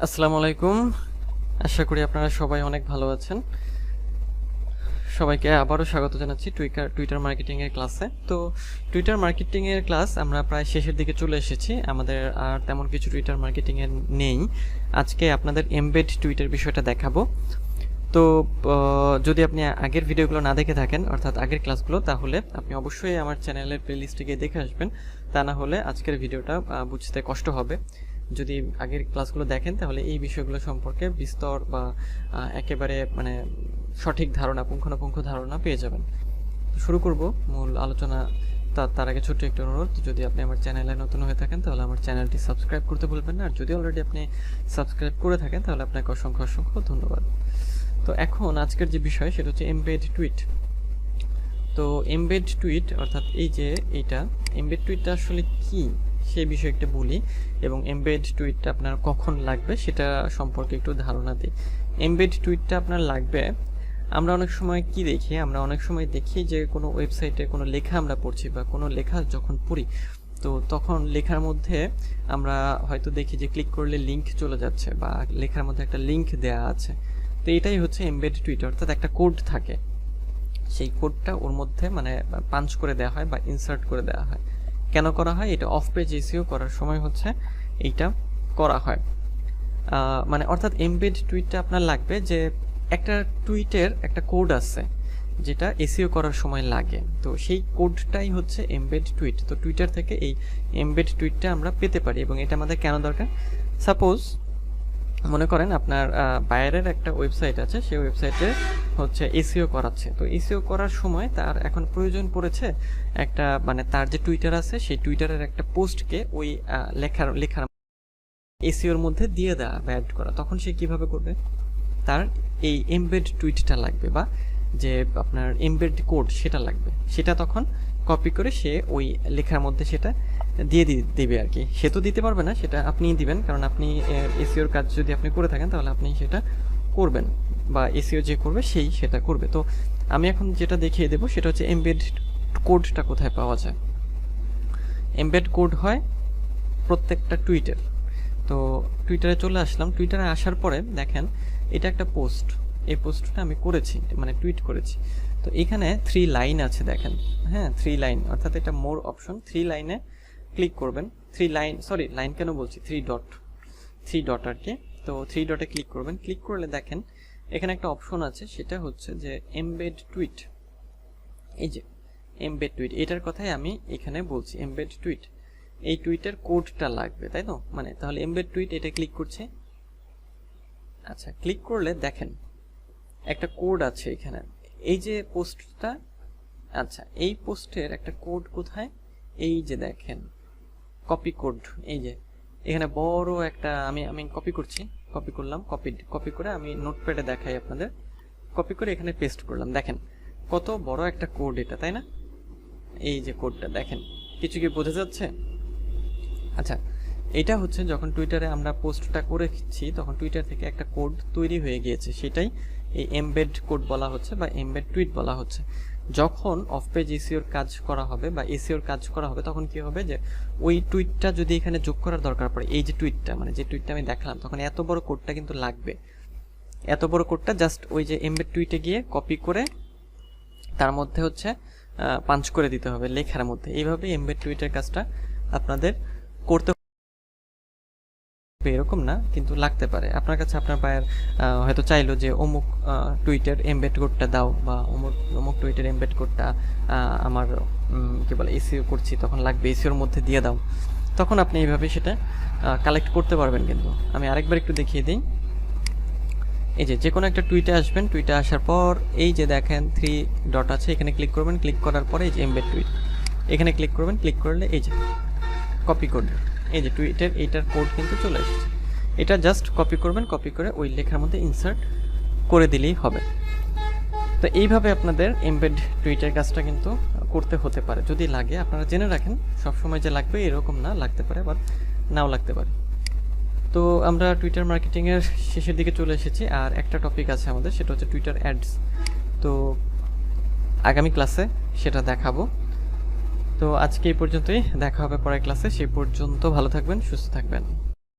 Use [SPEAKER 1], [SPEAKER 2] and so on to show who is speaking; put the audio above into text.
[SPEAKER 1] আসসালামু আলাইকুম। আশা করি আপনারা সবাই অনেক ভালো আছেন। সবাইকে আবারও স্বাগত জানাচ্ছি টুইটার মার্কেটিংয়ের ক্লাসে। তো টুইটার মার্কেটিংয়ের ক্লাস আমরা প্রায় শেষের দিকে চলে এসেছি। আমাদের আর তেমন কিছু টুইটার মার্কেটিংয়ের নেই। আজকে আপনাদের এমবেড টুইটের বিষয়টা দেখাবো। তো যদি আপনি আগের ভিডিওগুলো না দেখে থাকেন, অর্থাৎ আগের ক্লাসগুলো, তাহলে আপনি অবশ্যই আমার চ্যানেলের প্লেলিস্টে গিয়ে দেখে আসবেন। তা না হলে আজকের ভিডিওটা বুঝতে কষ্ট হবে। যদি আগের ক্লাসগুলো দেখেন তাহলে এই বিষয়গুলো সম্পর্কে বিস্তর বা একেবারে সঠিক ধারণা, পুঙ্খানুপুঙ্খ ধারণা পেয়ে যাবেন। শুরু করব মূল আলোচনা। তার আগে ছোট্ট একটু অনুরোধ, যদি আপনি আমার চ্যানেলে নতুন হয়ে থাকেন তাহলে আমার চ্যানেলটি সাবস্ক্রাইব করতে ভুলবেন না। আর যদি অলরেডি আপনি সাবস্ক্রাইব করে থাকেন তাহলে আপনাকে অসংখ্য অসংখ্য ধন্যবাদ। তো এখন আজকের যে বিষয় সেটা হচ্ছে এমবেড টুইট। তো এমবেড টুইট অর্থাৎ এইটা এমবেড টুইটটা আসলে কি সেই বিষয়ে একটু বলি, এবং এমবেড টুইটটা আপনার কখন লাগবে সেটা সম্পর্কে একটু ধারণা দিই। এমবেড টুইটটা আপনার লাগবে, আমরা অনেক সময় দেখি যে কোনো ওয়েবসাইটে কোনো লেখা আমরা পড়ছি বা কোনো লেখা যখন পড়ি, তো তখন লেখার মধ্যে আমরা হয়তো দেখি যে ক্লিক করলে লিঙ্ক চলে যাচ্ছে বা লেখার মধ্যে একটা লিঙ্ক দেয়া আছে। তো এটাই হচ্ছে এমবেড টুইট, অর্থাৎ একটা কোড থাকে, সেই কোডটা ওর মধ্যে পাঞ্চ করে দেওয়া হয় বা ইনসার্ট করে দেওয়া হয়। কেন করা হয়? এটা অফ পেজ এসইও করার সময় হচ্ছে এইটা করা হয়। অর্থাৎ এমবেড টুইটটা আপনার লাগবে যে একটা টুইটের একটা কোড আছে যেটা এসইও করার সময় লাগে, তো সেই কোডটাই হচ্ছে এমবেড টুইট। তো টুইটার থেকে এই এমবেড টুইটটা আমরা পেতে পারি, এবং এটা আমাদের কেন দরকার? সাপোজ মনে করেন আপনার বাইরের একটা ওয়েবসাইট আছে, সেই ওয়েবসাইটে হচ্ছে এসইও করাচ্ছে। তো এসইও করার সময় তার এখন প্রয়োজন পড়েছে একটা তার যে টুইটার আছে সেই টুইটারের একটা পোস্টকে ওই লেখার এসইওর মধ্যে দিয়ে দেওয়া বা অ্যাড করা। তখন সে কিভাবে করবে? তার এই এমবেড টুইটটা লাগবে, বা যে আপনার এমবেড কোড সেটা লাগবে। সেটা তখন কপি করে সে ওই লেখার মধ্যে সেটা দিয়ে দেবে আর কি। সে তো দিতে পারবে না, সেটা আপনিই দিবেন, কারণ আপনি এসইওর কাজ যদি আপনি করে থাকেন তাহলে আপনি সেটা করবেন, বা এসইও যে করবে সেই সেটা করবে। তো আমি এখন যেটা দেখিয়ে দেবো সেটা হচ্ছে এমবেড কোডটা কোথায় পাওয়া যায়। এমবেড কোড হয় প্রত্যেকটা টুইটের। তো টুইটারে চলে আসলাম। টুইটারে আসার পরে দেখেন এটা একটা পোস্ট, এই পোস্টটা আমি করেছি, টুইট করেছি। তো এখানে 3 লাইন আছে দেখেন, হ্যাঁ 3 লাইন, অর্থাৎ এটা মোর অপশন। 3 লাইনে ক্লিক করবেন। 3 লাইন, সরি লাইন কেন বলছি, 3 ডট আর কি। তো 3 ডটে ক্লিক করবেন। ক্লিক করলে দেখেন এখানে একটা অপশন আছে, সেটা হচ্ছে যে এমবেড টুইট। এই যে এমবেড টুইট, এটার কথাই আমি এখানে বলছি, এমবেড টুইট। এই টুইটের কোডটা লাগবে, তাই তো? তাহলে এমবেড টুইট, এটা ক্লিক করছে। আচ্ছা, ক্লিক করলে দেখেন একটা কোড আছে এখানে, এই যে পোস্টটা। আচ্ছা, এই পোস্টের একটা কোড কোথায়? এই যে দেখেন কপি কোড, এই যে এখানে বড় একটা আমি কপি করছি, কপি করলাম, কপি করে আমি নোটপ্যাডে দেখাই আপনাদের। কপি করে এখানে পেস্ট করলাম। দেখেন কত বড় একটা কোড এটা, তাই না? এই যে কোডটা দেখেন, কিছু কি বোঝা যাচ্ছে? আচ্ছা, এটা হচ্ছে যখন টুইটারে আমরা পোস্টটা করেছি তখন টুইটার থেকে একটা কোড তৈরি হয়ে গিয়েছে, সেটাই এই এমবেড কোড বলা হচ্ছে বা এমবেড টুইট বলা হচ্ছে। যখন অফ পেজ এসইওর কাজ করা হবে বা এসইওর কাজ করা হবে তখন কি হবে, যে ওই টুইটটা যদি এখানে যোগ করার দরকার পড়ে, এই যে টুইটটা যে টুইটটা আমি দেখালাম, তখন এত বড় কোডটা কিন্তু লাগবে। এত বড় কোডটা জাস্ট ওই যে এমবেড টুইটে গিয়ে কপি করে তার মধ্যে হচ্ছে পাঞ্চ করে দিতে হবে লেখার মধ্যে। এইভাবে এমবেড টুইটের কাজটা আপনাদের করতে, এরকম না কিন্তু লাগতে পারে আপনার কাছে। আপনার বায়ার হয়তো চাইলো যে অমুক টুইটের এমবেড কোডটা দাও, বা অমুক টুইটের এমবেড কোডটা আমার কি বলে এসইও করছি তখন লাগবে, এসইওর মধ্যে দিয়ে দাও। তখন আপনি এইভাবে সেটা কালেক্ট করতে পারবেন। কিন্তু আমি আরেকবার একটু দেখিয়ে দিই। এই যে কোনো একটা টুইটে আসবেন, টুইটে আসার পর এই যে দেখেন 3 ডট আছে, এখানে ক্লিক করবেন। ক্লিক করার পরে এই যে এমবেড টুইট, এখানে ক্লিক করবেন। ক্লিক করলে এই যে কপি কোড, এই যে টুইটের এইটার কোড কিন্তু চলে এসেছে। এটা জাস্ট কপি করবেন, কপি করে ওই লেখার মধ্যে ইনসার্ট করে দিলেই হবে। তো এইভাবে আপনাদের এমবেড টুইটের কাজটা কিন্তু করতে হতে পারে। যদি লাগে আপনারা জেনে রাখেন, সবসময় যে লাগবে এরকম না, লাগতে পারে আবার নাও লাগতে পারে। তো আমরা টুইটার মার্কেটিংয়ের শেষের দিকে চলে এসেছি, আর একটা টপিক আছে আমাদের, সেটা হচ্ছে টুইটার অ্যাডস। তো আগামী ক্লাসে সেটা দেখাবো। তো আজকে এই পর্যন্তই, দেখা হবে পরের ক্লাসে। সেই পর্যন্ত ভালো থাকবেন, সুস্থ থাকবেন।